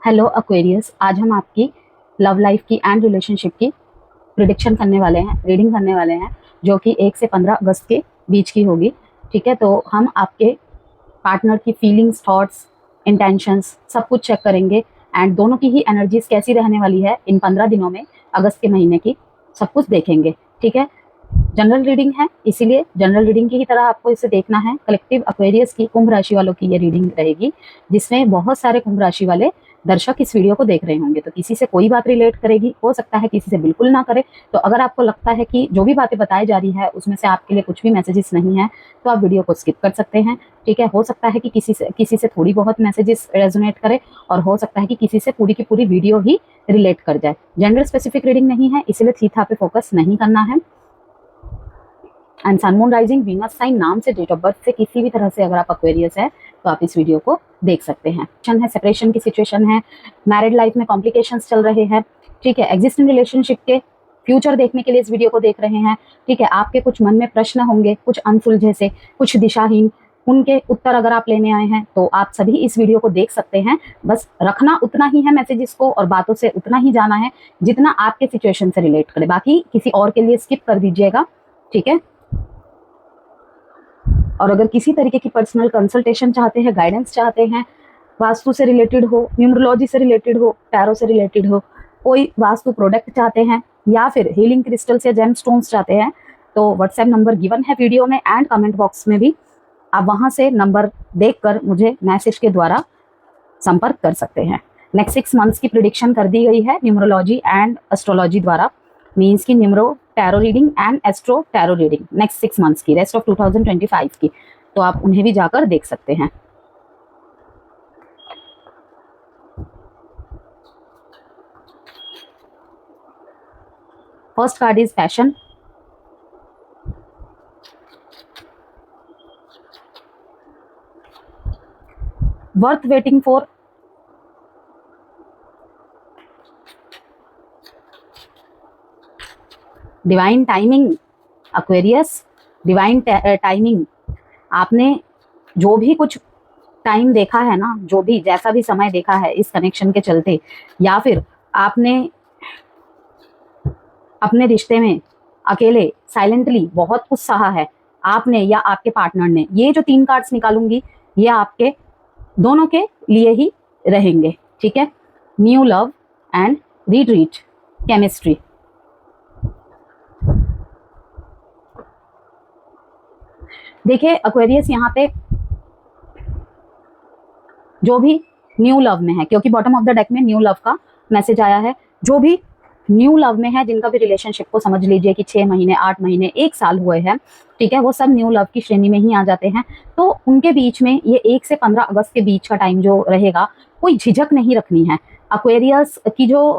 Hello Aquarius, आज हम आपकी लव लाइफ की एंड रिलेशनशिप की प्रिडिक्शन करने वाले हैं, रीडिंग करने वाले हैं, जो कि 1 से 15 अगस्त के बीच की होगी। ठीक है, तो हम आपके पार्टनर की फीलिंग्स, थॉट्स, इंटेंशंस सब कुछ चेक करेंगे एंड दोनों की ही एनर्जीज कैसी रहने वाली है इन 15 दिनों में, अगस्त के महीने की, सब कुछ देखेंगे। ठीक है, जनरल रीडिंग है, इसीलिए जनरल रीडिंग की ही तरह आपको इसे देखना है। कलेक्टिव एक्वेरियस की कुंभ राशि वालों की ये रीडिंग रहेगी, जिसमें बहुत सारे कुंभ राशि वाले दर्शक इस वीडियो को देख रहे होंगे, तो किसी से कोई बात रिलेट करेगी, हो सकता है किसी से बिल्कुल ना करे। तो अगर आपको लगता है कि जो भी बातें बताई जा रही है उसमें से आपके लिए कुछ भी मैसेजेस नहीं है, तो आप वीडियो को स्किप कर सकते हैं। ठीक है, हो सकता है कि किसी से थोड़ी बहुत मैसेजेस रेजोनेट करे, और हो सकता है कि किसी से पूरी की पूरी वीडियो ही रिलेट कर जाए। जेंडर स्पेसिफिक रीडिंग नहीं है, इसलिए थीथा पे फोकस नहीं करना है। And sun moon rising Venus sign नाम से, डेट ऑफ बर्थ से, किसी भी तरह से अगर आप एक्वेरियस है तो आप इस वीडियो को देख सकते हैं। है सेपरेशन की सिचुएशन है, मैरिड लाइफ में कॉम्प्लिकेशंस चल रहे हैं। ठीक है, एग्जिस्टिंग रिलेशनशिप के फ्यूचर देखने के लिए इस वीडियो को देख रहे हैं। ठीक है, आपके कुछ मन में प्रश्न होंगे, कुछ अनसुलझे से, कुछ दिशाहीन, उनके उत्तर अगर आप लेने आए हैं तो आप सभी इस वीडियो को देख सकते हैं। बस रखना उतना ही है मैसेजेस को, और बातों से उतना ही जाना है जितना आपके सिचुएशन से रिलेट करे, बाकी किसी और के लिए स्किप कर दीजिएगा। ठीक है, और अगर किसी तरीके की पर्सनल कंसल्टेशन चाहते हैं, गाइडेंस चाहते हैं, वास्तु से रिलेटेड हो, न्यूमरोलॉजी से रिलेटेड हो, टैरो से रिलेटेड हो, कोई वास्तु प्रोडक्ट चाहते हैं, या फिर हीलिंग क्रिस्टल्स या जेम स्टोन्स चाहते हैं, तो व्हाट्सएप नंबर गिवन है वीडियो में एंड कमेंट बॉक्स में भी। आप वहां से नंबर देखकर मुझे मैसेज के द्वारा संपर्क कर सकते हैं। नेक्स्ट 6 मंथ्स की प्रिडिक्शन कर दी गई है न्यूमरोलॉजी एंड एस्ट्रोलॉजी द्वारा, मीन्स की numero tarot reading and astro tarot reading next 6 months की, रेस्ट ऑफ 2025 की, तो आप उन्हें भी जाकर देख सकते हैं। First card is passion. Worth waiting for. Divine timing Aquarius, divine timing. आपने जो भी कुछ टाइम देखा है ना, जो भी जैसा भी समय देखा है इस कनेक्शन के चलते, या फिर आपने अपने रिश्ते में अकेले साइलेंटली बहुत कुछ सहा है, आपने या आपके पार्टनर ने, ये जो 3 कार्ड्स निकालूंगी ये आपके दोनों के लिए ही रहेंगे। ठीक है, new love and retreat chemistry. देखिए एक्वेरियस, यहाँ पे जो भी न्यू लव में है, क्योंकि बॉटम ऑफ द डेक में न्यू लव का मैसेज आया है, जो भी न्यू लव में है, जिनका भी रिलेशनशिप को समझ लीजिए कि 6 महीने, 8 महीने, 1 साल हुए हैं, ठीक है, वो सब न्यू लव की श्रेणी में ही आ जाते हैं। तो उनके बीच में ये 1 से 15 अगस्त के बीच का टाइम जो रहेगा, कोई झिझक नहीं रखनी है। एक्वेरियस की जो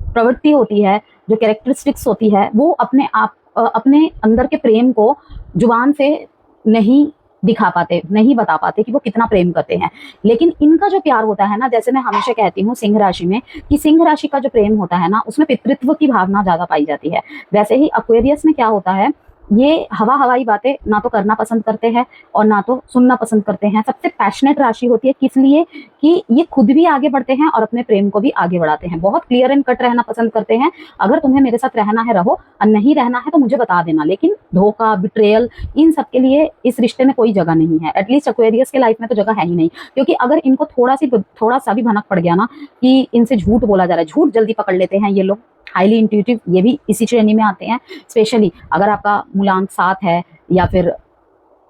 प्रवृत्ति होती है, जो कैरेक्टरिस्टिक्स होती है, वो अपने अंदर के प्रेम को जुबान से नहीं दिखा पाते, नहीं बता पाते कि वो कितना प्रेम करते हैं। लेकिन इनका जो प्यार होता है ना, जैसे मैं हमेशा कहती हूँ सिंह राशि में, कि सिंह राशि का जो प्रेम होता है ना, उसमें पितृत्व की भावना ज्यादा पाई जाती है। वैसे ही एक्वेरियस में क्या होता है, ये हवाई बातें ना तो करना पसंद करते हैं और ना तो सुनना पसंद करते हैं। सबसे पैशनेट राशि होती है, किस लिए कि ये खुद भी आगे बढ़ते हैं और अपने प्रेम को भी आगे बढ़ाते हैं। बहुत क्लियर एंड कट रहना पसंद करते हैं। अगर तुम्हें मेरे साथ रहना है रहो, और नहीं रहना है तो मुझे बता देना, लेकिन धोखा, बिट्रेयल, इन सब के लिए इस रिश्ते में कोई जगह नहीं है। एटलीस्ट एक्वेरियस के लाइफ में तो जगह है ही नहीं, क्योंकि अगर इनको थोड़ा सा भी भनक पड़ गया ना कि इनसे झूठ बोला जा रहा है, झूठ जल्दी पकड़ लेते हैं ये लोग। हाईली इंट्यूटिव, ये भी इसी श्रेणी में आते हैं। स्पेशली अगर आपका मूलांक 7 है या फिर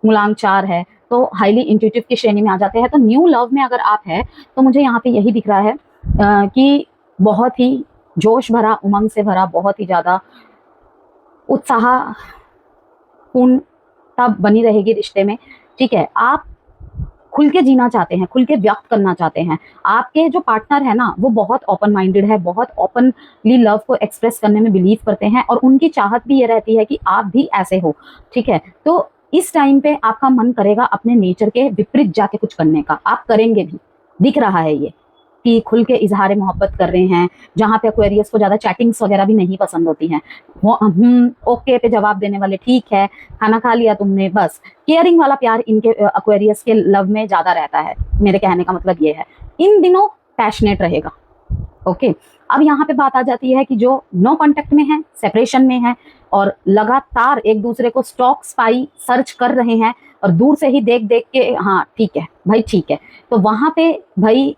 मूलांक 4 है, तो हाईली इंट्यूटिव की श्रेणी में आ जाते हैं। तो न्यू लव में अगर आप है तो मुझे यहाँ पे यही दिख रहा है कि बहुत ही जोश भरा, उमंग से भरा, बहुत ही ज्यादा उत्साहपूर्ण तब बनी रहेगी रिश्ते में। ठीक है, आप खुल के जीना चाहते हैं, खुल के व्यक्त करना चाहते हैं। आपके जो पार्टनर है ना, वो बहुत ओपन माइंडेड है, बहुत ओपनली लव को एक्सप्रेस करने में बिलीव करते हैं, और उनकी चाहत भी ये रहती है कि आप भी ऐसे हो। ठीक है, तो इस टाइम पे आपका मन करेगा अपने नेचर के विपरीत जाके कुछ करने का, आप करेंगे भी, दिख रहा है ये कि खुल के इजहार मोहब्बत कर रहे हैं। जहाँ पे एक्वेरियस को ज्यादा चैटिंग्स वगैरह भी नहीं पसंद होती हैं, वो ओके पे जवाब देने वाले, ठीक है खाना खा लिया तुमने, बस केयरिंग वाला प्यार इनके एक्वेरियस के लव में ज्यादा रहता है। मेरे कहने का मतलब ये है, इन दिनों पैशनेट रहेगा। ओके, अब यहाँ पे बात आ जाती है कि जो नो कांटेक्ट में है, सेपरेशन में है और लगातार एक दूसरे को स्टॉक स्पाई सर्च कर रहे हैं और दूर से ही देख देख के हाँ ठीक है भाई ठीक है, तो वहां पे भाई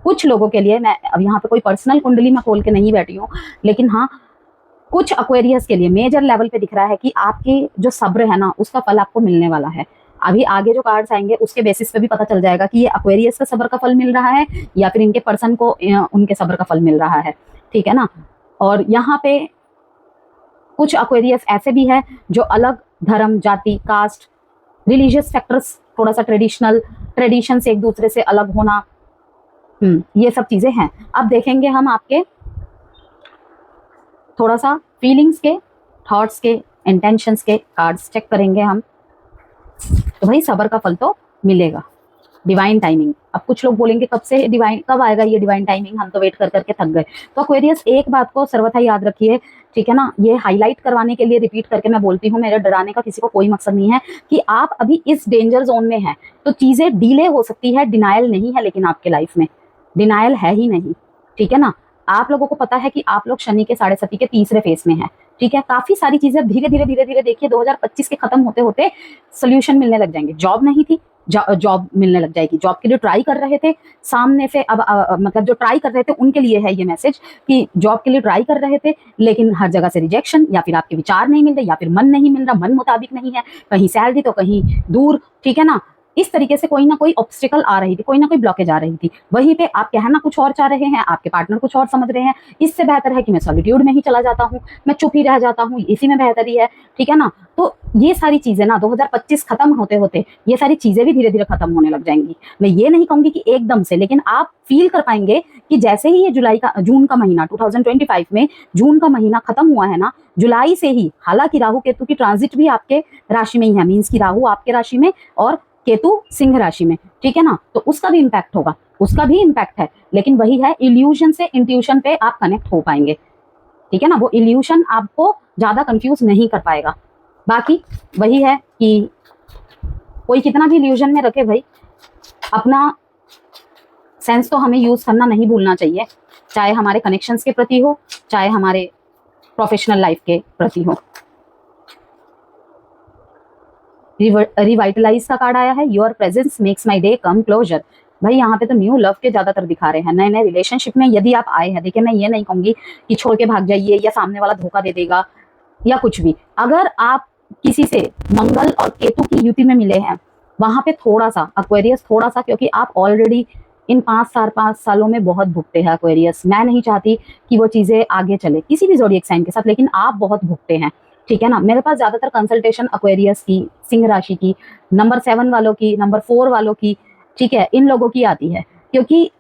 कुछ लोगों के लिए, मैं अब यहाँ पे कोई पर्सनल कुंडली में खोल के नहीं बैठी हूँ, लेकिन हाँ कुछ एक्वेरियस के लिए मेजर लेवल पे दिख रहा है कि आपकी जो सब्र है ना उसका फल आपको मिलने वाला है। अभी आगे जो कार्ड्स आएंगे उसके बेसिस पे भी पता चल जाएगा कि ये एक्वेरियस का सब्र का फल मिल रहा है या फिर इनके पर्सन को उनके सब्र का फल मिल रहा है, ठीक है ना। और यहाँ पे कुछ एक्वेरियस ऐसे भी है जो अलग धर्म, जाति, कास्ट, रिलीजियस फैक्टर्स, थोड़ा सा ट्रेडिशन से एक दूसरे से अलग होना, ये सब चीजें हैं। अब देखेंगे हम आपके थोड़ा सा फीलिंग्स के, थॉट्स के, इंटेंशंस के कार्ड्स चेक करेंगे हम। तो भाई सबर का फल तो मिलेगा, डिवाइन टाइमिंग। अब कुछ लोग बोलेंगे कब से डिवाइन, कब आएगा ये डिवाइन टाइमिंग, हम तो वेट कर करके थक गए। तो एक्वेरियस एक बात को सर्वथा याद रखिए, ठीक है ना, ये हाईलाइट करवाने के लिए रिपीट करके मैं बोलती हूँ, मेरे डराने का किसी को कोई मकसद नहीं है, कि आप अभी इस डेंजर जोन में हैं तो चीजें डिले हो सकती है, डिनायल नहीं है, लेकिन आपके लाइफ में डिनायल है ही नहीं, ठीक है ना। आप लोगों को पता है कि आप लोग शनि के 7.5 के तीसरे फेज में हैं, ठीक है। काफी सारी चीजें धीरे धीरे देखिए 2025 के खत्म होते होते सोल्यूशन मिलने लग जाएंगे। जॉब नहीं थी, जॉब मिलने लग जाएगी। जॉब के लिए ट्राई कर रहे थे सामने से, अब मतलब जो ट्राई कर रहे थे उनके लिए है ये मैसेज कि जॉब के लिए ट्राई कर रहे थे लेकिन हर जगह से रिजेक्शन, या फिर आपके विचार नहीं मिल रहे, या फिर मन नहीं मिल रहा, मन मुताबिक नहीं है, कहीं सैलरी तो कहीं दूर, ठीक है ना। इस तरीके से कोई ना कोई ऑब्स्टिकल आ रही थी, कोई ना कोई ब्लॉकेज आ रही थी। वहीं पे आप कहना कुछ और चाह रहे हैं, आपके पार्टनर कुछ और समझ रहे हैं। इससे बेहतर है कि मैं सॉलिट्यूड में ही चला जाता हूँ, मैं चुप ही रह जाता हूँ, इसी में बेहतरी है, ठीक है ना। तो ये सारी चीजें ना 2025 खत्म होते होते ये सारी चीजें भी धीरे धीरे खत्म होने लग जाएंगी। मैं ये नहीं कहूंगी कि एकदम से, लेकिन आप फील कर पाएंगे कि जैसे ही ये जून का महीना 2025 में जून का महीना खत्म हुआ है ना, जुलाई से ही, हालांकि राहु केतु की ट्रांजिट भी आपके राशि में ही है, मीन्स की राहु आपके राशि में और केतु सिंह राशि में, ठीक है ना, तो उसका भी इम्पैक्ट होगा, उसका भी इम्पैक्ट है। लेकिन वही है, इल्यूजन से इंट्यूशन पे आप कनेक्ट हो पाएंगे, ठीक है ना। वो इल्यूशन आपको ज्यादा कंफ्यूज नहीं कर पाएगा। बाकी वही है कि कोई कितना भी इल्यूजन में रखे भाई, अपना सेंस तो हमें यूज करना नहीं भूलना चाहिए, चाहे हमारे कनेक्शंस के प्रति हो, चाहे हमारे प्रोफेशनल लाइफ के प्रति हो। रिवाइटलाइज का कार्ड आया है, your presence makes my day come closer. भाई यहाँ पे तो न्यू लव के ज्यादातर दिखा रहे हैं, नए नए रिलेशनशिप में यदि आप आए हैं। देखिए मैं ये नहीं कहूंगी कि छोड़ के भाग जाइए या सामने वाला धोखा दे देगा या कुछ भी। अगर आप किसी से मंगल और केतु की युति में मिले हैं, वहां पे थोड़ा सा एक्वेरियस, थोड़ा सा, क्योंकि आप ऑलरेडी इन 5 सालों में बहुत भुगते हैं एक्वेरियस। मैं नहीं चाहती कि वो चीजें आगे चले किसी भी ज़ोडिएक साइन के साथ, लेकिन आप बहुत भुगते हैं, ठीक है ना। मेरे पास ज्यादातर कंसल्टेशन एक्वेरियस की, सिंह राशि की, नंबर 7 वालों की, नंबर 4 वालों की, ठीक है, इन लोगों की आती है, क्योंकि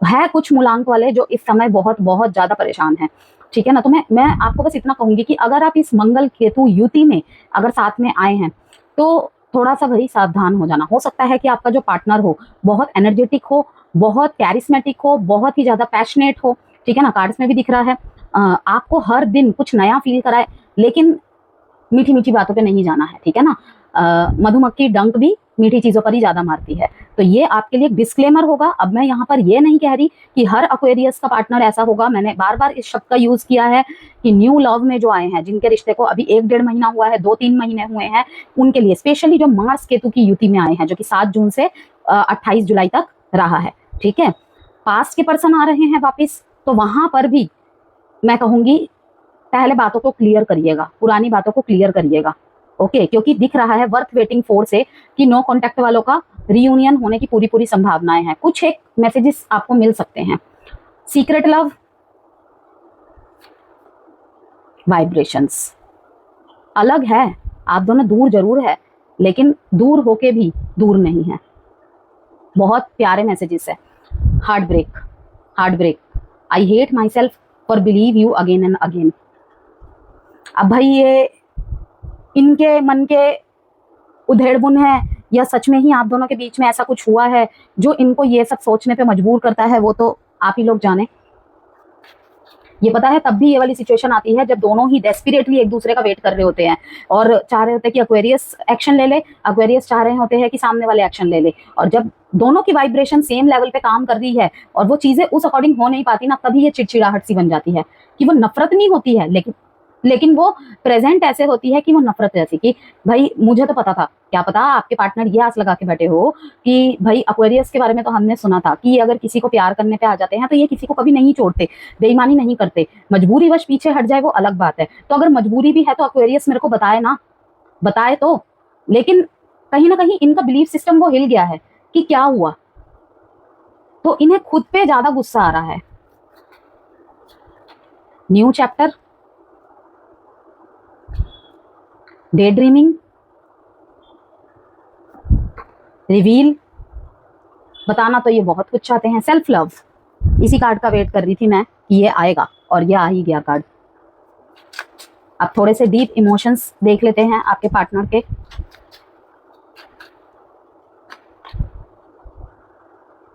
है कुछ मूलांक वाले जो इस समय बहुत बहुत ज्यादा परेशान हैं, ठीक है ना। तो मैं आपको बस इतना कहूंगी कि अगर आप इस मंगल केतु युति में अगर साथ में आए हैं तो थोड़ा सा भाई सावधान हो जाना। हो सकता है कि आपका जो पार्टनर हो बहुत एनर्जेटिक हो, बहुत कैरिस्मेटिक हो, बहुत ही ज्यादा पैशनेट हो, ठीक है ना, कार्ड्स में भी दिख रहा है। आपको हर दिन कुछ नया फील कराए, लेकिन मीठी मीठी बातों पे नहीं जाना है, ठीक है ना। मधुमक्खी डंक भी मीठी चीजों पर ही ज्यादा मारती है, तो ये आपके लिए एक डिस्क्लेमर होगा। अब मैं यहाँ पर ये नहीं कह रही कि हर एक्वेरियस का पार्टनर ऐसा होगा। मैंने बार बार इस शब्द का यूज किया है कि न्यू लव में जो आए हैं, जिनके रिश्ते को अभी 1-1.5 महीना हुआ है, 2-3 महीने हुए हैं, उनके लिए स्पेशली जो मार्स केतु की युति में आए हैं, जो कि 7 जून से 28 जुलाई तक रहा है, ठीक है। पास्ट के पर्सन आ रहे हैं वापिस, तो वहां पर भी मैं कहूंगी पहले बातों को क्लियर करिएगा, पुरानी बातों को क्लियर करिएगा, ओके। क्योंकि दिख रहा है वर्थ वेटिंग फॉर से कि नो कॉन्टैक्ट वालों का रियूनियन होने की पूरी पूरी संभावनाएं हैं। कुछ एक मैसेजेस आपको मिल सकते हैं। सीक्रेट लव, वाइब्रेशंस अलग है, आप दोनों दूर जरूर है, लेकिन दूर होके भी दूर नहीं है। बहुत प्यारे मैसेजेस है। Heart break, I hate myself for believe you again and again. अब भाई ये इनके मन के उधेड़बुन है या सच में ही आप दोनों के बीच में ऐसा कुछ हुआ है जो इनको ये सब सोचने पे मजबूर करता है, वो तो आप ही लोग जाने। ये पता है तब भी ये वाली सिचुएशन आती है जब दोनों ही डेस्परेटली एक दूसरे का वेट कर रहे होते हैं और चाह रहे होते हैं कि एक्वेरियस एक्शन ले ले, एक्वेरियस चाह रहे होते हैं कि सामने वाले एक्शन ले ले। और जब दोनों की वाइब्रेशन सेम लेवल पे काम कर रही है और वो चीजें उस अकॉर्डिंग हो नहीं पाती ना, तभी ये चिड़चिड़ाहट सी बन जाती है कि वो नफरत नहीं होती है, लेकिन वो प्रेजेंट ऐसे होती है कि वो नफरत जैसी कि भाई मुझे तो पता था, क्या पता आपके पार्टनर ये आस लगा के बैठे हो कि भाई एक्वेरियस के बारे में तो हमने सुना था कि ये अगर किसी को प्यार करने पे आ जाते हैं तो ये किसी को कभी नहीं छोड़ते, बेईमानी नहीं करते, मजबूरी वश पीछे हट जाए वो अलग बात है। तो अगर मजबूरी भी है तो एक्वेरियस मेरे को बताए ना, बताए तो। लेकिन कहीं ना कहीं इनका बिलीफ सिस्टम वो हिल गया है कि क्या हुआ, तो इन्हें खुद पे ज्यादा गुस्सा आ रहा है। New chapter, day dreaming, reveal, बताना तो ये बहुत कुछ चाहते हैं। सेल्फ लव, इसी कार्ड का वेट कर रही थी मैं कि ये आएगा और ये आ ही गया कार्ड। अब थोड़े से डीप इमोशंस देख लेते हैं आपके पार्टनर के।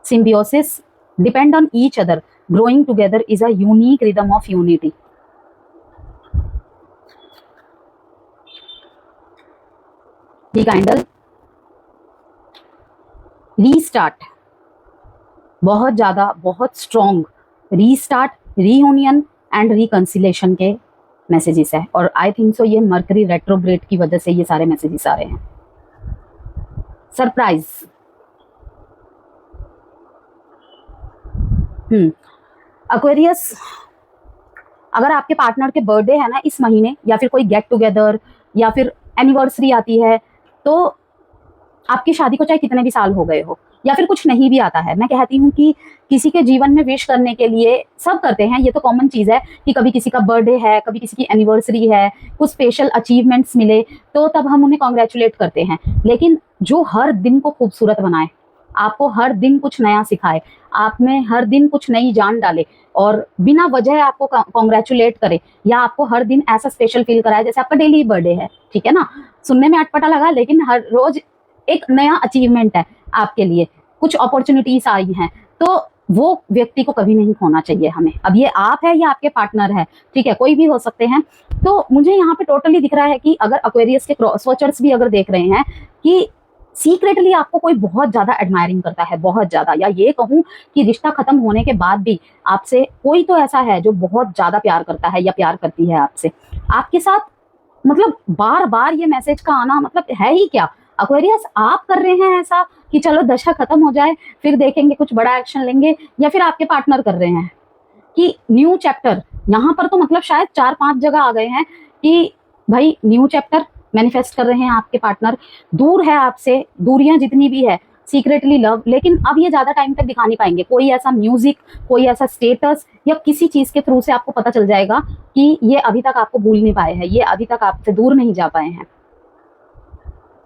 Symbiosis, depend on each other, growing together is a unique rhythm of unity. Candle, restart, बहुत ज्यादा बहुत strong restart, reunion and reconciliation के मैसेजेस है। और आई थिंक सो ये मर्करी रेट्रोग्रेड की वजह से ये सारे मैसेजेस आ रहे हैं। सरप्राइज, एक्वेरियस, अगर आपके पार्टनर के बर्थडे है ना इस महीने, या फिर कोई गेट टुगेदर या फिर एनिवर्सरी आती है, तो आपकी शादी को चाहे कितने भी साल हो गए हो या फिर कुछ नहीं भी आता है, मैं कहती हूँ कि किसी के जीवन में विश करने के लिए सब करते हैं, ये तो कॉमन चीज़ है कि कभी किसी का बर्थडे है, कभी किसी की एनिवर्सरी है, कुछ स्पेशल अचीवमेंट्स मिले तो तब हम उन्हें कॉन्ग्रेचुलेट करते हैं। लेकिन जो हर दिन को खूबसूरत बनाए, आपको हर दिन कुछ नया सिखाए, आप में हर दिन कुछ नई जान डाले और बिना वजह आपको कॉन्ग्रेचुलेट करे, या आपको हर दिन ऐसा स्पेशल फील कराए जैसे आपका डेली बर्थडे है, ठीक है ना, सुनने में अटपटा लगा लेकिन हर रोज एक नया अचीवमेंट है आपके लिए, कुछ अपॉर्चुनिटीज आई हैं, तो वो व्यक्ति को कभी नहीं खोना चाहिए हमें। अब ये आप है या आपके पार्टनर है, ठीक है, कोई भी हो सकते हैं। तो मुझे यहाँ पे टोटली दिख रहा है कि अगर एक्वेरियस के क्रॉस वॉचर्स भी अगर देख रहे हैं कि सीक्रेटली आपको कोई बहुत ज्यादा एडमायरिंग करता है, बहुत ज्यादा, या ये कहूँ कि रिश्ता खत्म होने के बाद भी आपसे कोई तो ऐसा है जो बहुत ज्यादा प्यार करता है या प्यार करती है आपसे, आपके साथ मतलब बार बार ये मैसेज का आना मतलब है ही क्या। एक्वेरियस आप कर रहे हैं ऐसा कि चलो दशा खत्म हो जाए फिर देखेंगे कुछ बड़ा एक्शन लेंगे, या फिर आपके पार्टनर कर रहे हैं कि न्यू चैप्टर, यहाँ पर तो मतलब शायद 4-5 जगह आ गए हैं कि भाई न्यू चैप्टर मैनिफेस्ट कर रहे हैं आपके पार्टनर, दूर है आपसे, दूरियां जितनी भी है, सीक्रेटली लव, लेकिन अब ये ज्यादा टाइम तक दिखा नहीं पाएंगे। कोई ऐसा म्यूजिक, कोई ऐसा स्टेटस या किसी चीज के थ्रू से आपको पता चल जाएगा कि ये अभी तक आपको भूल नहीं पाए हैं, ये अभी तक आपसे दूर नहीं जा पाए हैं,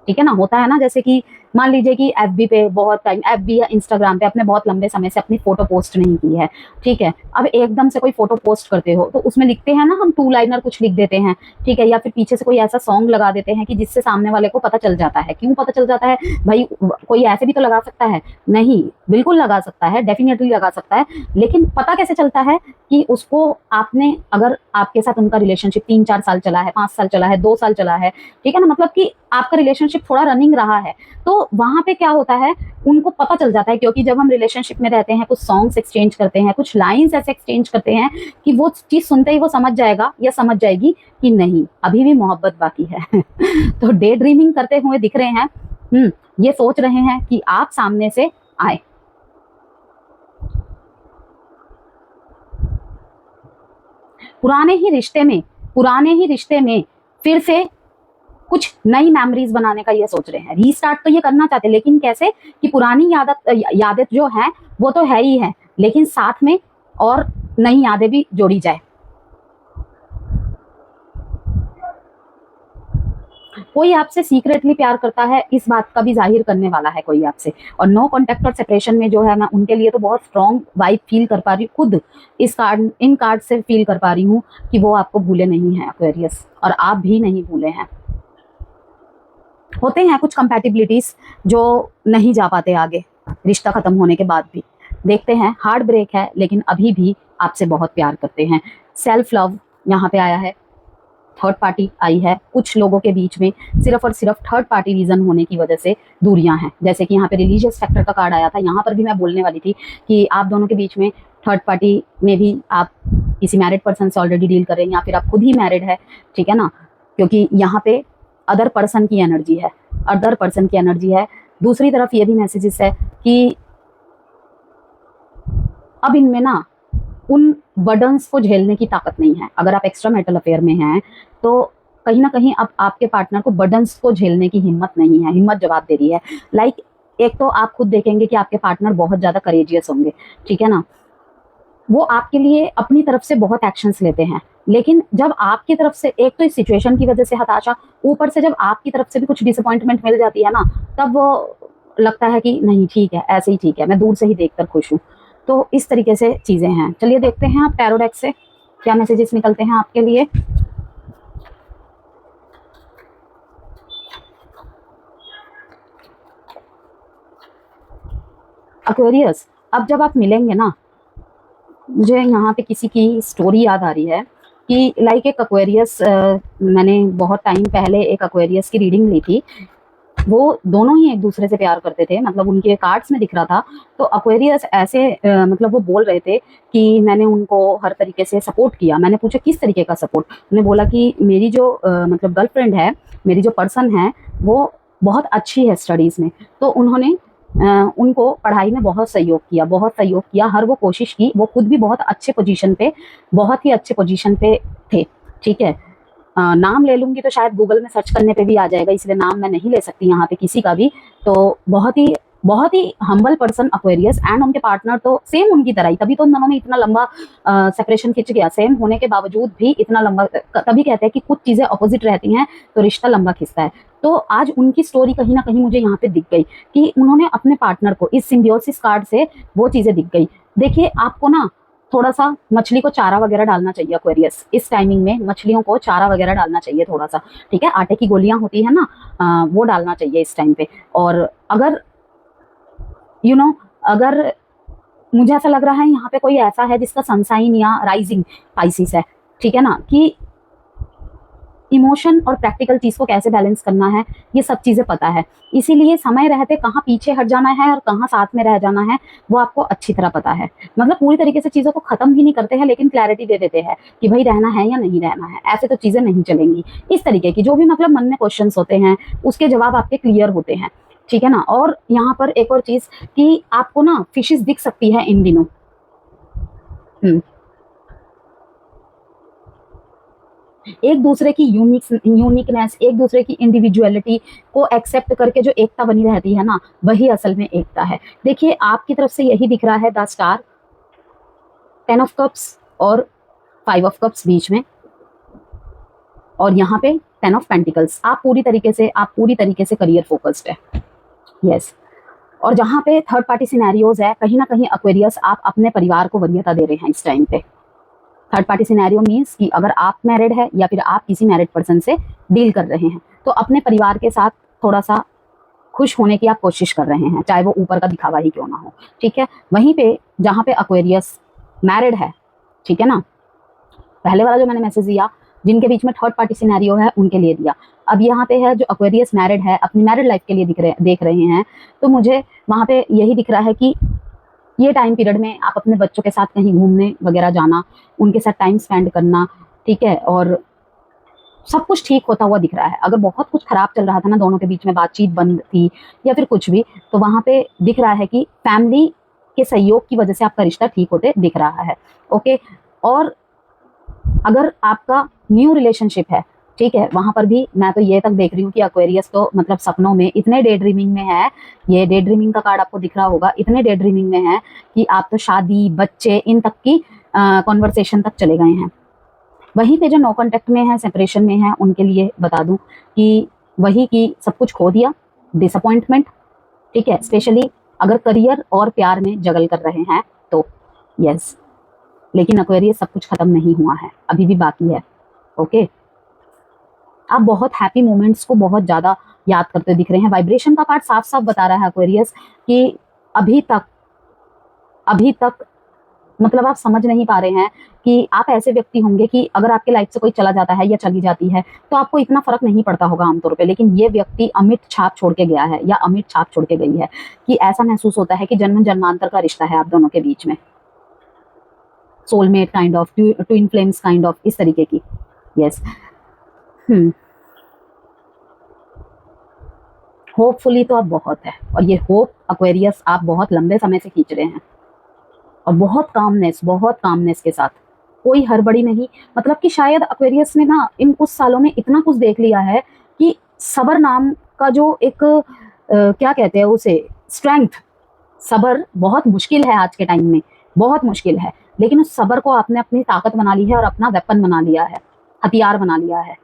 ठीक है ना। होता है ना जैसे कि मान लीजिए कि एफबी पे बहुत टाइम, एफबी या इंस्टाग्राम पे अपने बहुत लंबे समय से अपनी फोटो पोस्ट नहीं की है, ठीक है, अब एकदम से कोई फोटो पोस्ट करते हो तो उसमें लिखते हैं ना हम 2 लाइनर कुछ लिख देते हैं, ठीक है, या फिर पीछे से कोई ऐसा सॉन्ग लगा देते हैं कि जिससे सामने वाले को पता चल जाता है। क्यों पता चल जाता है भाई, कोई ऐसे भी तो लगा सकता है, नहीं बिल्कुल लगा सकता है, डेफिनेटली लगा सकता है, लेकिन पता कैसे चलता है कि उसको आपने, अगर आपके साथ उनका रिलेशनशिप 3-4 साल चला है, 5 साल चला है, 2 साल चला है, ठीक है ना, मतलब कि आपका रिलेशनशिप थोड़ा रनिंग रहा है, तो वहां पे क्या होता है उनको पता चल जाता है। क्योंकि जब हम रिलेशनशिप में रहते हैं कुछ सॉन्ग्स एक्सचेंज करते हैं, कुछ लाइंस ऐसे एक्सचेंज करते हैं कि वो चीज सुनते ही वो समझ जाएगा या समझ जाएगी कि नहीं अभी भी मोहब्बत बाकी है। तो डे ड्रीमिंग करते हुए दिख रहे हैं, ये सोच रहे हैं कि आप सामने से आए। पुराने ही रिश्ते में फिर से कुछ नई मेमोरीज बनाने का ये सोच रहे हैं। रीस्टार्ट तो ये करना चाहते हैं, लेकिन कैसे कि पुरानी यादें जो हैं वो तो है ही है, लेकिन साथ में और नई यादें भी जोड़ी जाए। कोई आपसे सीक्रेटली प्यार करता है, इस बात का भी जाहिर करने वाला है कोई आपसे। और नो कॉन्टेक्ट और सेपरेशन में जो है, मैं उनके लिए तो बहुत स्ट्रॉन्ग वाइब फील कर पा रही हूँ, खुद इन कार्ड से फील कर पा रही हूँ कि वो आपको भूले नहीं है एक्वेरियस, और आप भी नहीं भूले हैं। होते हैं कुछ कंपैटिबिलिटीज जो नहीं जा पाते आगे रिश्ता खत्म होने के बाद भी, देखते हैं, हार्ट ब्रेक है लेकिन अभी भी आपसे बहुत प्यार करते हैं। सेल्फ लव यहाँ पे आया है, थर्ड पार्टी आई है। कुछ लोगों के बीच में सिर्फ और सिर्फ थर्ड पार्टी रीजन होने की वजह से दूरियां हैं। जैसे कि यहाँ पे रिलीजियस फैक्टर का कार्ड आया था, यहाँ पर भी मैं बोलने वाली थी कि आप दोनों के बीच में थर्ड पार्टी में भी आप किसी मैरिड पर्सन से ऑलरेडी डील कर रहे हैं या फिर आप खुद ही मैरिड है, ठीक है ना, क्योंकि यहाँ पे अदर पर्सन की एनर्जी है, अदर पर्सन की एनर्जी है। दूसरी तरफ ये भी मैसेजेस है कि अब इनमें ना उन बर्डन्स को झेलने की ताकत नहीं है। अगर आप एक्स्ट्रा मैरिटल अफेयर में हैं तो कहीं ना कहीं अब आपके पार्टनर को बर्डन्स को झेलने की हिम्मत नहीं है, हिम्मत जवाब दे रही है। लाइक एक तो आप खुद देखेंगे कि आपके पार्टनर बहुत ज़्यादा करेजियस होंगे, ठीक है ना, वो आपके लिए अपनी तरफ से बहुत एक्शंस लेते हैं, लेकिन जब आपकी तरफ से एक तो इस सिचुएशन की वजह से हताशा, ऊपर से जब आपकी तरफ से भी कुछ डिसअपॉइंटमेंट मिल जाती है ना, तब वो लगता है कि नहीं ठीक है, ऐसे ही ठीक है, मैं दूर से ही देखकर खुश हूँ। तो इस तरीके से चीज़ें हैं। चलिए देखते हैं आप टैरो डेक से क्या मैसेजेस निकलते हैं आपके लिए। एक्वेरियस, अब जब आप मिलेंगे ना, मुझे यहाँ पे किसी की स्टोरी याद आ रही है कि लाइक एक एक्वेरियस, मैंने बहुत टाइम पहले एक एक्वेरियस की रीडिंग ली थी। वो दोनों ही एक दूसरे से प्यार करते थे, मतलब उनके कार्ड्स में दिख रहा था। तो एक्वेरियस ऐसे मतलब वो बोल रहे थे कि मैंने उनको हर तरीके से सपोर्ट किया। मैंने पूछा किस तरीके का सपोर्ट, उन्होंने बोला कि मेरी जो मतलब गर्लफ्रेंड है, मेरी जो पर्सन है वो बहुत अच्छी है स्टडीज़ में, तो उन्होंने उनको पढ़ाई में बहुत सहयोग किया, बहुत सहयोग किया, हर वो कोशिश की। वो खुद भी बहुत अच्छे पोजीशन पे, बहुत ही अच्छे पोजीशन पे थे, ठीक है। नाम ले लूंगी तो शायद गूगल में सर्च करने पे भी आ जाएगा, इसलिए नाम मैं नहीं ले सकती यहाँ पे किसी का भी। तो बहुत ही हम्बल पर्सन एक्वेरियस, एंड उनके पार्टनर तो सेम उनकी तरह ही, तभी तो उन दोनों में इतना लंबा सेपरेशन खिंच गया। सेम होने के बावजूद भी इतना लंबा, तभी कहते हैं कि कुछ चीज़ें अपोजिट रहती हैं तो रिश्ता लंबा खिंचता है। तो आज उनकी स्टोरी कहीं ना कहीं मुझे यहाँ पे दिख गई कि उन्होंने अपने पार्टनर को इस सिम्बियोसिस कार्ड से वो चीज़ें दिख गई। देखिए आपको ना थोड़ा सा मछली को चारा वगैरह डालना चाहिए एक्वेरियस, इस टाइमिंग में मछलियों को चारा वगैरह डालना चाहिए थोड़ा सा, ठीक है। आटे की गोलियां होती है ना, वो डालना चाहिए इस टाइम पे। और अगर अगर मुझे ऐसा लग रहा है यहाँ पे कोई ऐसा है जिसका सनसाइन या राइजिंग पाइसिस है, ठीक है ना, कि इमोशन और प्रैक्टिकल चीज को कैसे बैलेंस करना है ये सब चीजें पता है। इसीलिए समय रहते कहाँ पीछे हट जाना है और कहाँ साथ में रह जाना है वो आपको अच्छी तरह पता है। मतलब पूरी तरीके से चीजों को खत्म भी नहीं करते हैं, लेकिन क्लैरिटी दे देते हैं कि भाई रहना है या नहीं रहना है, ऐसे तो चीजें नहीं चलेंगी। इस तरीके की जो भी मतलब मन में क्वेश्चन होते हैं उसके जवाब आपके क्लियर होते हैं, ठीक है ना। और यहाँ पर एक और चीज कि आपको ना फिशेस दिख सकती है इन दिनों। एक दूसरे की यूनिकनेस, एक दूसरे की इंडिविजुअलिटी को एक्सेप्ट करके जो एकता बनी रहती है ना, वही असल में एकता है। देखिए आपकी तरफ से यही दिख रहा है, द स्टार, 10 ऑफ कप्स और 5 ऑफ कप्स बीच में, और यहाँ पे 10 ऑफ पेंटिकल्स। आप पूरी तरीके से करियर फोकस्ड है, यस। और जहाँ पे थर्ड पार्टी सिनेरियोज है, कहीं ना कहीं एक्वेरियस आप अपने परिवार को वरीयता दे रहे हैं इस टाइम पे। थर्ड पार्टी सिनेरियो मीन्स कि अगर आप मैरिड है या फिर आप किसी मैरिड पर्सन से डील कर रहे हैं तो अपने परिवार के साथ थोड़ा सा खुश होने की आप कोशिश कर रहे हैं, चाहे वो ऊपर का दिखावा ही क्यों ना हो, ठीक है। वहीं पे जहाँ पे एक्वेरियस मैरिड है, ठीक है ना, पहले वाला जो मैंने मैसेज दिया जिनके बीच में थर्ड पार्टी सिनेरियो है उनके लिए दिया। अब यहाँ पे है जो एक्वेरियस मैरिड है, अपनी मैरिड लाइफ के लिए देख रहे हैं, तो मुझे वहाँ पे यही दिख रहा है कि ये टाइम पीरियड में आप अपने बच्चों के साथ कहीं घूमने वगैरह जाना, उनके साथ टाइम स्पेंड करना, ठीक है। और सब कुछ ठीक होता हुआ दिख रहा है। अगर बहुत कुछ खराब चल रहा था ना, दोनों के बीच में बातचीत बंद थी या फिर कुछ भी, तो वहाँ पे दिख रहा है कि फैमिली के सहयोग की वजह से आपका रिश्ता ठीक होते दिख रहा है, ओके। और अगर आपका न्यू रिलेशनशिप है, ठीक है, वहां पर भी मैं तो ये तक देख रही हूँ कि एक्वेरियस तो मतलब सपनों में, इतने डे ड्रीमिंग में है। ये डे ड्रीमिंग का कार्ड आपको दिख रहा होगा, इतने डे ड्रीमिंग में है कि आप तो शादी, बच्चे, इन तक की कॉन्वर्सेशन तक चले गए हैं। वहीं पे जो नो कॉन्टेक्ट में है, सेपरेशन में है, उनके लिए बता दूं कि वही की सब कुछ खो दिया, डिसअपॉइंटमेंट, ठीक है। स्पेशली अगर करियर और प्यार में जगल कर रहे हैं तो यस, लेकिन एक्वेरियस सब कुछ खत्म नहीं हुआ है, अभी भी बाकी है, ओके। आप बहुत हैप्पी मोमेंट्स को बहुत ज़्यादा याद करते दिख रहे हैं। वाइब्रेशन का कार्ड साफ साफ बता रहा है एक्वेरियस कि अभी तक अभी तक मतलब आप समझ नहीं पा रहे हैं कि आप ऐसे व्यक्ति होंगे कि अगर आपके लाइफ से कोई चला जाता है या चली जाती है तो आपको इतना फर्क नहीं पड़ता होगा आमतौर पे, लेकिन ये व्यक्ति अमिट छाप छोड़ के गया है या अमिट छाप छोड़ के गई है कि ऐसा महसूस होता है कि जन्म जन्मांतर का रिश्ता है आप दोनों के बीच में, soulmate kind of, twin flames kind of, इस तरीके की। यस। होपफुली तो आप बहुत है, और ये होप एक्वेरियस आप बहुत लंबे समय से खींच रहे हैं, और बहुत कामनेस के साथ, कोई हड़बड़ी नहीं। मतलब कि शायद एक्वेरियस ने ना इन कुछ सालों में इतना कुछ देख लिया है कि सब्र नाम का जो एक क्या कहते हैं उसे, स्ट्रेंथ, सब्र बहुत मुश्किल है आज के टाइम में, बहुत मुश्किल है, लेकिन उस सब्र को आपने अपनी ताकत बना ली है और अपना वेपन बना लिया है, हथियार बना लिया है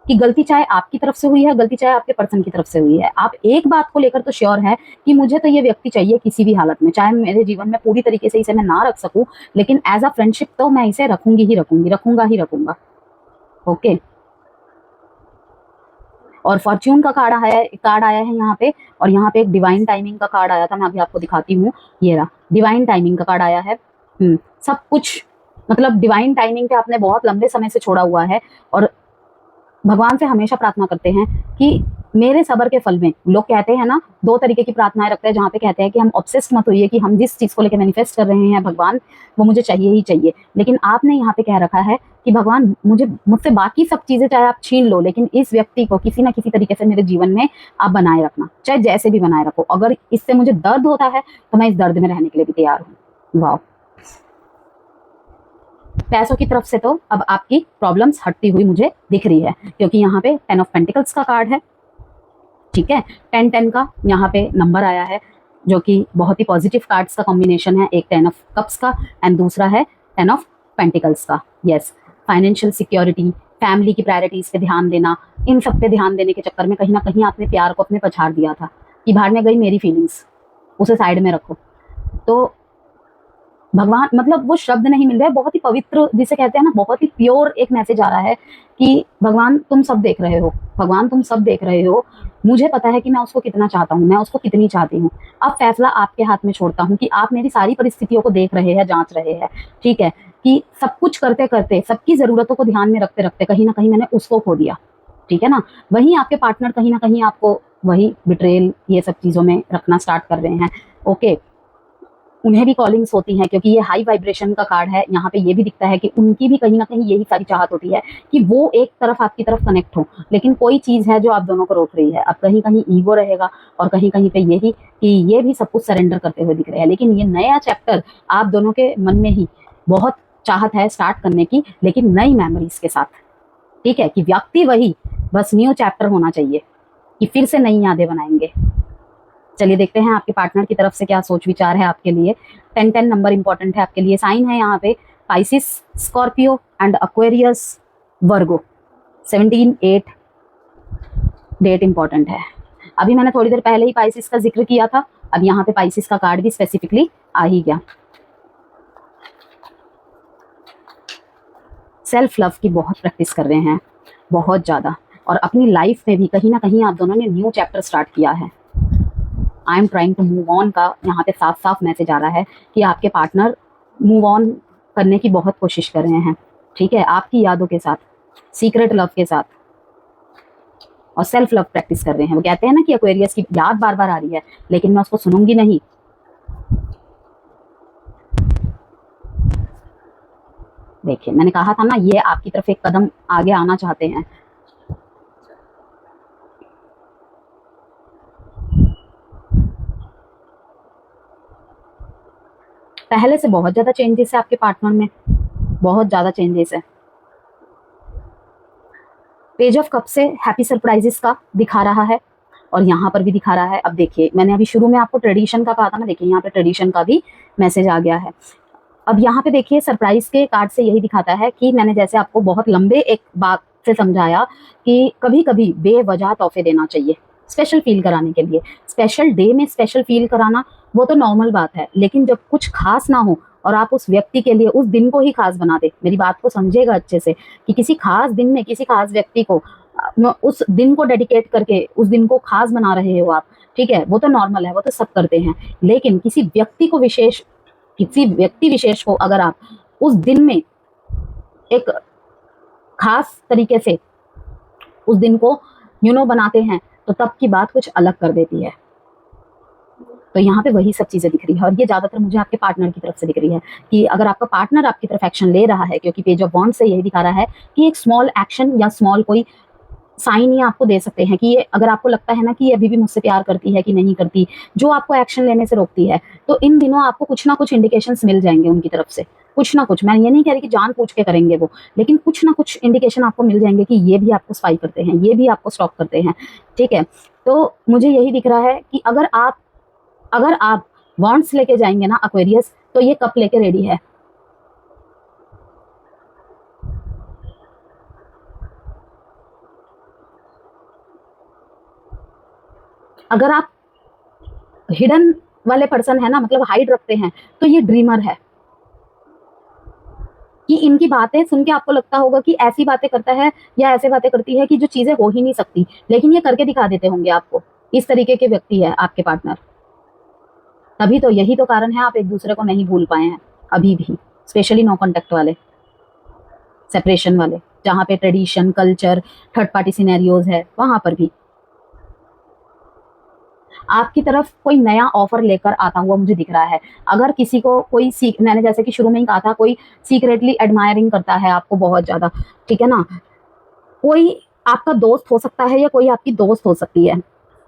कि गलती चाहे आपकी तरफ से हुई है, गलती चाहे आपके पर्सन की तरफ से हुई है, आप एक बात को लेकर तो श्योर है कि मुझे तो ये व्यक्ति चाहिए किसी भी हालत में, चाहे मेरे जीवन में पूरी तरीके से इसे मैं ना रख सकूं, लेकिन एज अ फ्रेंडशिप तो मैं इसे रखूंगी ही रखूंगी, रखूंगा ही रखूंगा। ओके। और फॉर्च्यून का कार्ड आया है यहाँ पे, और यहाँ पे एक डिवाइन टाइमिंग का कार्ड आया था, मैं अभी आपको दिखाती हूँ, ये रहा डिवाइन टाइमिंग का कार्ड आया है। सब कुछ मतलब डिवाइन टाइमिंग पे आपने बहुत लंबे समय से छोड़ा हुआ है, और भगवान से हमेशा प्रार्थना करते हैं कि मेरे सब्र के फल में, लोग कहते हैं ना, दो तरीके की प्रार्थनाएं रखते हैं, जहाँ पे कहते हैं कि हम ऑब्सेस्ड मत होइए कि हम जिस चीज को लेकर मैनिफेस्ट कर रहे हैं भगवान वो मुझे चाहिए ही चाहिए, लेकिन आपने यहाँ पे कह रखा है कि भगवान मुझसे बाकी सब चीजें चाहे आप छीन लो, लेकिन इस व्यक्ति को किसी ना किसी तरीके से मेरे जीवन में आप बनाए रखना, चाहे जैसे भी बनाए रखो, अगर इससे मुझे दर्द होता है तो मैं इस दर्द में रहने के लिए भी तैयार हूँ। वाह। पैसों की तरफ से तो अब आपकी प्रॉब्लम्स हटती हुई मुझे दिख रही है, क्योंकि यहाँ पे 10 ऑफ पेंटिकल्स का कार्ड है, ठीक है, 10-10 का यहाँ पे नंबर आया है, जो कि बहुत ही पॉजिटिव कार्ड्स का कॉम्बिनेशन है, एक 10 ऑफ कप्स का एंड दूसरा है 10 ऑफ पेंटिकल्स का। यस, फाइनेंशियल सिक्योरिटी, फैमिली की प्रायोरिटीज पे ध्यान देना, इन सब पे ध्यान देने के चक्कर में कहीं ना कहीं आपने प्यार को अपने पछाड़ दिया था कि भाड़ में गई मेरी फीलिंग्स, उसे साइड में रखो। तो भगवान, मतलब वो शब्द नहीं मिल रहे, बहुत ही पवित्र जिसे कहते हैं ना, बहुत ही प्योर एक मैसेज आ रहा है कि भगवान तुम सब देख रहे हो, भगवान तुम सब देख रहे हो, मुझे पता है कि मैं उसको कितना चाहता हूँ, मैं उसको कितनी चाहती हूँ, अब फैसला आपके हाथ में छोड़ता हूँ कि आप मेरी सारी परिस्थितियों को देख रहे हैं, जांच रहे हैं, ठीक है, कि सब कुछ करते करते, सबकी जरूरतों को ध्यान में रखते रखते कहीं ना कहीं मैंने उसको खो दिया, ठीक है ना। वहीं आपके पार्टनर कहीं ना कहीं आपको वही बिट्रेल, ये सब चीजों में रखना स्टार्ट कर रहे हैं। ओके, उन्हें भी कॉलिंग्स होती हैं, क्योंकि ये हाई वाइब्रेशन का कार्ड है, यहाँ पे ये भी दिखता है कि उनकी भी कहीं ना कहीं यही सारी चाहत होती है कि वो एक तरफ आपकी तरफ कनेक्ट हो, लेकिन कोई चीज़ है जो आप दोनों को रोक रही है। अब कहीं कहीं ईगो रहेगा, और कहीं कहीं पे यही कि ये भी सब कुछ सरेंडर करते हुए दिख रहे हैं, लेकिन ये नया चैप्टर आप दोनों के मन में ही बहुत चाहत है स्टार्ट करने की, लेकिन नई मेमोरीज के साथ, ठीक है, कि व्यक्ति वही, बस न्यू चैप्टर होना चाहिए कि फिर से नई यादें बनाएंगे। चलिए देखते हैं आपके पार्टनर की तरफ से क्या सोच विचार है आपके लिए। 10-10 नंबर इंपॉर्टेंट है आपके लिए। साइन है यहाँ पे Pisces, Scorpio and Aquarius, Virgo. 17-8 date important है। अभी मैंने थोड़ी देर पहले ही पाइसिस का जिक्र किया था, अब यहाँ पे पाइसिस का कार्ड भी स्पेसिफिकली आ ही गया। सेल्फ लव की बहुत प्रैक्टिस कर रहे हैं, बहुत ज़्यादा, और अपनी लाइफ में भी कहीं ना कहीं आप दोनों ने न्यू चैप्टर स्टार्ट किया है। I am trying to move on का यहाँ पे साफ साफ मैसेज आ रहा है कि आपके पार्टनर मूव ऑन करने की बहुत कोशिश कर रहे हैं, ठीक है, आपकी यादों के साथ, सीक्रेट लव के साथ, और सेल्फ लव प्रैक्टिस कर रहे हैं। वो कहते हैं ना कि एक्वेरियस की याद बार बार आ रही है, लेकिन मैं उसको सुनूंगी नहीं। देखिए, मैंने कहा था ना, ये आपकी तरफ एक कदम आगे आना चाहते हैं। पहले से बहुत ज्यादा चेंजेस है आपके पार्टनर में, बहुत ज्यादा चेंजेस है। पेज ऑफ कप से हैप्पी सरप्राइजेस का दिखा रहा है, और यहाँ पर भी दिखा रहा है। अब देखिए, मैंने अभी शुरू में आपको ट्रेडिशन का कहा था ना, देखिए यहाँ पे ट्रेडिशन का भी मैसेज आ गया है। अब यहाँ पे देखिए, सरप्राइज के कार्ड से यही दिखाता है कि मैंने जैसे आपको बहुत लंबे एक बात से समझाया कि कभी कभी बेवजह तोहफे देना चाहिए स्पेशल फील कराने के लिए। स्पेशल डे में स्पेशल फील कराना वो तो नॉर्मल बात है, लेकिन जब कुछ खास ना हो और आप उस व्यक्ति के लिए उस दिन को ही खास बना दे, मेरी बात को समझेगा अच्छे से, कि किसी खास दिन में किसी खास व्यक्ति को उस दिन को डेडिकेट करके उस दिन को खास बना रहे हो आप, ठीक है, वो तो नॉर्मल है, वो तो सब करते हैं, लेकिन किसी व्यक्ति को विशेष किसी व्यक्ति विशेष को अगर आप उस दिन में एक खास तरीके से उस दिन को बनाते हैं तो तब की बात कुछ अलग कर देती है। तो यहाँ पे वही सब चीजें दिख रही है, और ये ज्यादातर मुझे आपके पार्टनर की तरफ से दिख रही है कि अगर आपका पार्टनर आपकी तरफ एक्शन ले रहा है, क्योंकि पेज ऑफ वॉन्ड्स से यही दिखा रहा है कि एक स्मॉल एक्शन या स्मॉल कोई साइन ही आपको दे सकते हैं कि ये, अगर आपको लगता है ना कि ये अभी भी मुझसे प्यार करती है कि नहीं करती, जो आपको एक्शन लेने से रोकती है, तो इन दिनों आपको कुछ ना कुछ इंडिकेशंस मिल जाएंगे उनकी तरफ से, कुछ ना कुछ। मैं ये नहीं कह रही कि जान पूछ के करेंगे वो, लेकिन कुछ ना कुछ इंडिकेशन आपको मिल जाएंगे कि ये भी आपको स्पाई करते हैं, ये भी आपको स्टॉक करते हैं, ठीक है। तो मुझे यही दिख रहा है कि अगर आप वॉन्ड्स लेके जाएंगे ना एक्वेरियस, तो ये कप लेके रेडी है। अगर आप हिडन वाले पर्सन है ना, मतलब हाइड रखते हैं, तो ये ड्रीमर है कि इनकी बातें सुन के आपको लगता होगा कि ऐसी बातें करता है या ऐसे बातें करती है कि जो चीजें हो ही नहीं सकती, लेकिन ये करके दिखा देते होंगे आपको। इस तरीके के व्यक्ति है आपके पार्टनर। तभी तो, यही तो कारण है आप एक दूसरे को नहीं भूल पाए हैं अभी भी, स्पेशली नो कॉन्टेक्ट वाले, सेपरेशन वाले, जहाँ पे tradition, culture, third party scenarios है, वहां पर भी आपकी तरफ कोई नया ऑफर लेकर आता हुआ मुझे दिख रहा है। अगर किसी को कोई मैंने जैसे कि शुरू में ही कहा था, कोई सीक्रेटली एडमायरिंग करता है आपको बहुत ज्यादा, ठीक है ना, कोई आपका दोस्त हो सकता है या कोई आपकी दोस्त हो सकती है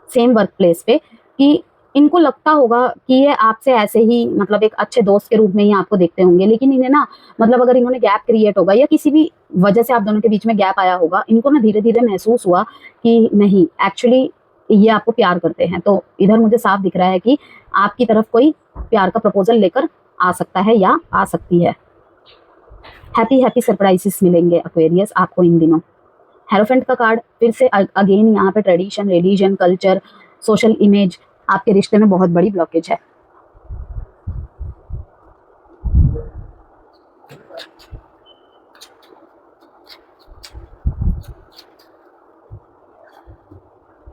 सेम वर्क प्लेस पे, कि इनको लगता होगा कि ये आपसे ऐसे ही, मतलब एक अच्छे दोस्त के रूप में ही आपको देखते होंगे, लेकिन इन्हें ना, मतलब अगर इन्होंने गैप क्रिएट होगा या किसी भी वजह से आप दोनों के बीच में गैप आया होगा, इनको ना धीरे धीरे महसूस हुआ कि नहीं, एक्चुअली ये आपको प्यार करते हैं। तो इधर मुझे साफ दिख रहा है कि आपकी तरफ कोई प्यार का प्रपोजल लेकर आ सकता है या आ सकती है। हैप्पी हैप्पी सरप्राइजेस मिलेंगे एक्वेरियस आपको इन दिनों। हेरोफेंट का कार्ड फिर से अगेन यहाँ पे tradition, religion, culture, social image, आपके रिश्ते में बहुत बड़ी ब्लॉकेज है।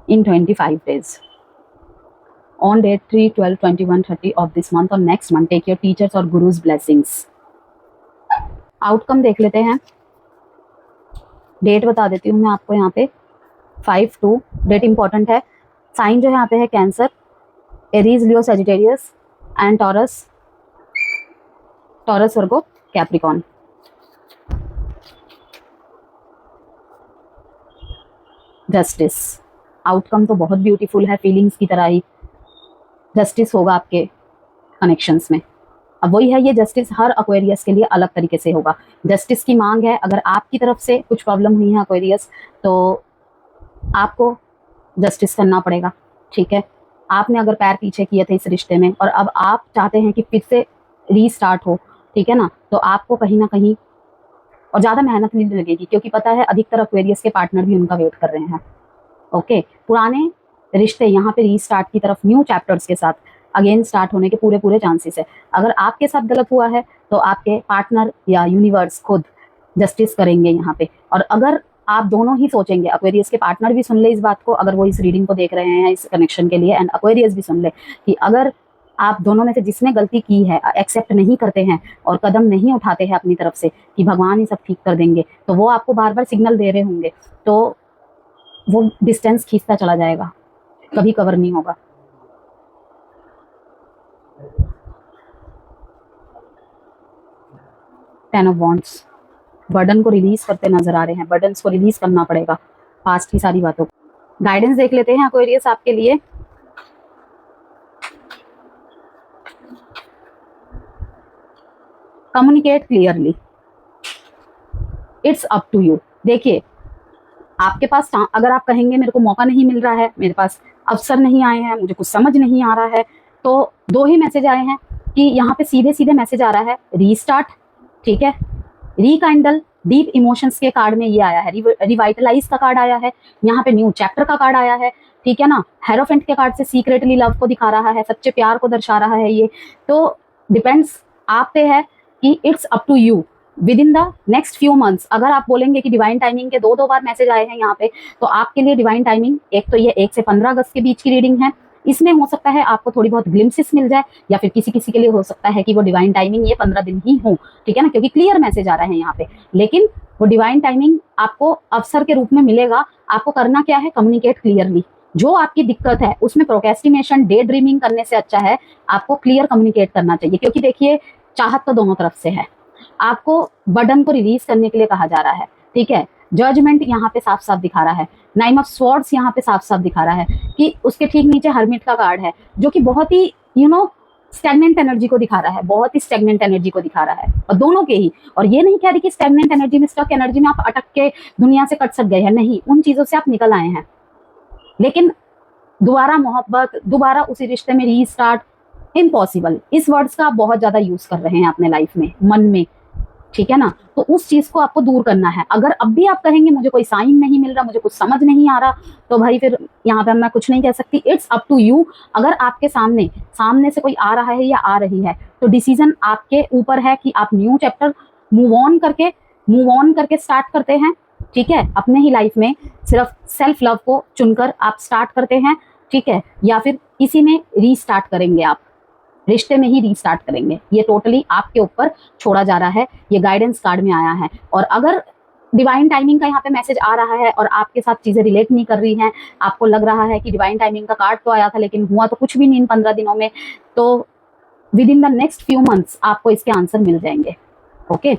In 25 days, on date 3, 12, 21, 30 of this month or next month, take your teachers or gurus blessings. Outcome देख लेते हैं, डेट बता देती हूँ मैं आपको यहाँ पे 5/2, डेट इंपॉर्टेंट है। साइन जो है यहाँ पे है cancer, Aries, Leo, Sagittarius and taurus, Virgo, Capricorn. Justice, outcome तो बहुत ब्यूटीफुल है, फीलिंग्स की तरह ही जस्टिस होगा आपके कनेक्शंस में। अब वही है, ये जस्टिस हर एक्वेरियस के लिए अलग तरीके से होगा। जस्टिस की मांग है, अगर आपकी तरफ से कुछ प्रॉब्लम हुई है एक्वेरियस, तो आपको जस्टिस करना पड़ेगा, ठीक है। आपने अगर पैर पीछे किए थे इस रिश्ते में और अब आप चाहते हैं कि फिर से रीस्टार्ट हो, ठीक है ना, तो आपको कहीं ना कहीं और ज़्यादा मेहनत नहीं लगेगी, क्योंकि पता है अधिकतर एक्वेरियस के पार्टनर भी उनका वेट कर रहे हैं। ओके, पुराने रिश्ते यहाँ पे रीस्टार्ट की तरफ, न्यू चैप्टर्स के साथ अगेन स्टार्ट होने के पूरे चांसेस है। अगर आपके साथ गलत हुआ है तो आपके पार्टनर या यूनिवर्स खुद जस्टिस करेंगे यहाँ पे। और अगर आप दोनों ही सोचेंगे, एक्वेरियस के पार्टनर भी सुन ले इस बात को, अगर वो इस रीडिंग को देख रहे हैं इस कनेक्शन के लिए, एंड एक्वेरियस भी सुन ले कि अगर आप दोनों में से जिसने गलती की है एक्सेप्ट नहीं करते हैं और कदम नहीं उठाते हैं अपनी तरफ से कि भगवान ही सब ठीक कर देंगे, तो वो आपको बार बार सिग्नल दे रहे होंगे, तो वो डिस्टेंस खींचता चला जाएगा, कभी कवर नहीं होगा। टेन ऑफ वॉन्ड्स, बर्डन को रिलीज करते नजर आ रहे हैं, बर्डन को रिलीज करना पड़ेगा, पास्ट की सारी बातों। गाइडेंस देख लेते हैं एक्वेरियस आपके लिए। Communicate clearly, it's up to you. देखिए, आपके पास अगर आप कहेंगे मेरे को मौका नहीं मिल रहा है, मेरे पास अवसर नहीं आए हैं, मुझे कुछ समझ नहीं आ रहा है, तो दो ही मैसेज आए हैं कि यहाँ पे सीधे सीधे मैसेज आ रहा है रीस्टार्ट, ठीक है, रिकाइंडल, डीप इमोशंस के कार्ड में ये आया है, रिवाइटलाइज का कार्ड आया है, यहाँ पे न्यू चैप्टर का कार्ड आया है, ठीक है ना। हेरोफेंट के कार्ड से सीक्रेटली लव को दिखा रहा है, सच्चे प्यार को दर्शा रहा है ये। तो डिपेंड्स आप पे है कि it's up to you within the next few months. अगर आप बोलेंगे कि डिवाइन टाइमिंग के दो बार मैसेज आए हैं यहाँ पे, तो आपके लिए डिवाइन टाइमिंग एक तो ये 1 से 15 अगस्त के बीच की रीडिंग है, इसमें हो सकता है आपको थोड़ी बहुत ग्लिम्सिस मिल जाए, या फिर किसी किसी के लिए हो सकता है कि वो डिवाइन टाइमिंग ये 15 दिन ही हो, ठीक है ना, क्योंकि क्लियर मैसेज आ रहा है यहाँ पे। लेकिन वो डिवाइन टाइमिंग आपको अवसर के रूप में मिलेगा। आपको करना क्या है, कम्युनिकेट क्लियरली। जो आपकी दिक्कत है उसमें प्रोक्रेस्टिनेशन, डे ड्रीमिंग करने से अच्छा है आपको क्लियर कम्युनिकेट करना चाहिए, क्योंकि देखिए चाहत तो दोनों तरफ से है। आपको बर्डन को रिलीज करने के लिए कहा जा रहा है, ठीक है। जजमेंट यहाँ पे साफ साफ दिखा रहा है। 9 ऑफ स्वॉर्ड्स यहाँ पे साफ साफ दिखा रहा है कि उसके ठीक नीचे हर्मिट का कार्ड है, जो कि बहुत ही स्टैग्नेंट एनर्जी को दिखा रहा है, बहुत ही स्टैग्नेंट एनर्जी को दिखा रहा है, और दोनों के ही। और ये नहीं कह रही कि स्टैग्नेंट एनर्जी में, स्टक एनर्जी में आप अटक के दुनिया से कट सक गए हैं, नहीं, उन चीजों से आप निकल आए हैं। लेकिन दोबारा मोहब्बत, दोबारा उसी रिश्ते में रीस्टार्ट, इम्पॉसिबल। इस वर्ड्स का आप बहुत ज्यादा यूज कर रहे हैं अपने लाइफ में, मन में, ठीक है ना। तो उस चीज को आपको दूर करना है। अगर अब भी आप कहेंगे मुझे कोई साइन नहीं मिल रहा, मुझे कुछ समझ नहीं आ रहा, तो भाई फिर यहाँ पे मैं कुछ नहीं कह सकती, इट्स अप टू यू। अगर आपके सामने से कोई आ रहा है या आ रही है, तो डिसीजन आपके ऊपर है कि आप न्यू चैप्टर मूव ऑन करके स्टार्ट करते हैं, ठीक है। अपने ही लाइफ में सिर्फ सेल्फ लव को चुनकर आप स्टार्ट करते हैं, ठीक है, या फिर इसी में रीस्टार्ट करेंगे, आप रिश्ते में ही रीस्टार्ट करेंगे। ये टोटली आपके ऊपर छोड़ा जा रहा है, ये गाइडेंस कार्ड में आया है। और अगर डिवाइन टाइमिंग का यहाँ पे मैसेज आ रहा है और आपके साथ चीजें रिलेट नहीं कर रही हैं, आपको लग रहा है कि डिवाइन टाइमिंग का कार्ड तो आया था लेकिन हुआ तो कुछ भी नहीं इन 15 दिनों में, तो with in the next few months आपको इसके आंसर मिल जाएंगे, ओके।